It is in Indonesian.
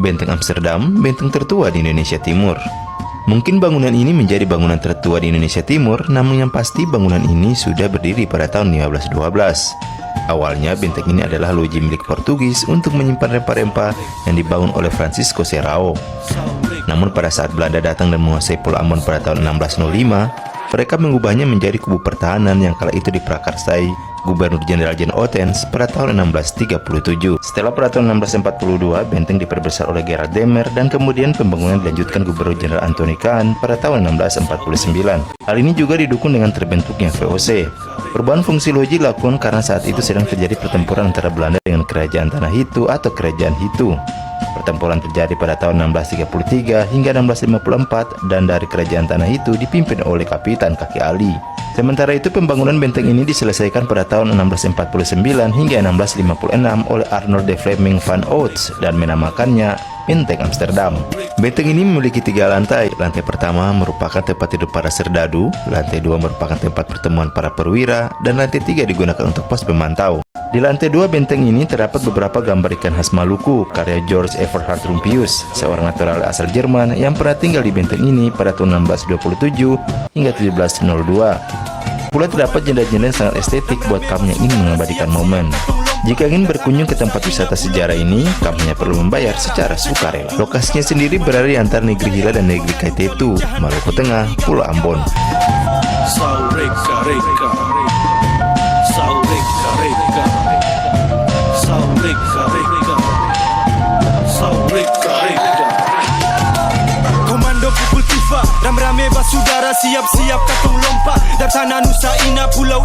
Benteng Amsterdam, benteng tertua di Indonesia Timur. Mungkin bangunan ini menjadi bangunan tertua di Indonesia Timur, namun yang pasti bangunan ini sudah berdiri pada tahun 1512. Awalnya benteng ini adalah loji milik Portugis untuk menyimpan rempah-rempah yang dibangun oleh Francisco Serrao. Namun pada saat Belanda datang dan menguasai Pulau Ambon pada tahun 1605, mereka mengubahnya menjadi kubu pertahanan yang kala itu diprakarsai Gubernur Jenderal John Ottens pada tahun 1637. Setelah pada tahun 1642, benteng diperbesar oleh Gerard Demer dan kemudian pembangunan dilanjutkan Gubernur Jenderal Anthony Kahn pada tahun 1649. Hal ini juga didukung dengan terbentuknya VOC. Perubahan fungsi loji dilakukan karena saat itu sedang terjadi pertempuran antara Belanda dengan Kerajaan Tanah Hitu atau Kerajaan Hitu. Pertempuran terjadi pada tahun 1633 hingga 1654 dan dari Kerajaan Tanah Hitu dipimpin oleh Kapitan Kaki Ali. Sementara itu pembangunan benteng ini diselesaikan pada tahun 1649 hingga 1656 oleh Arnold de Fleming van Oudts dan menamakannya Benteng Amsterdam. Benteng ini memiliki 3 lantai. Lantai pertama merupakan tempat tidur para serdadu, lantai 2 merupakan tempat pertemuan para perwira, dan lantai 3 digunakan untuk pos pemantau. Di lantai 2 benteng ini terdapat beberapa gambar ikan khas Maluku karya George Everhard Rumpius, seorang natural asal Jerman yang pernah tinggal di benteng ini pada tahun 1627 hingga 1702. Pula terdapat jenda-jenda yang sangat estetik buat kamu yang ingin mengabadikan momen. Jika ingin berkunjung ke tempat wisata sejarah ini, kamu hanya perlu membayar secara sukarela. Lokasinya sendiri berada di antara Negeri Hila dan Negeri Kaitetu, Maluku Tengah, Pulau Ambon. Komando pukul tifa, rame-rame basudara siap-siap katong lompat. Dari tanah Nusa Ina Pulau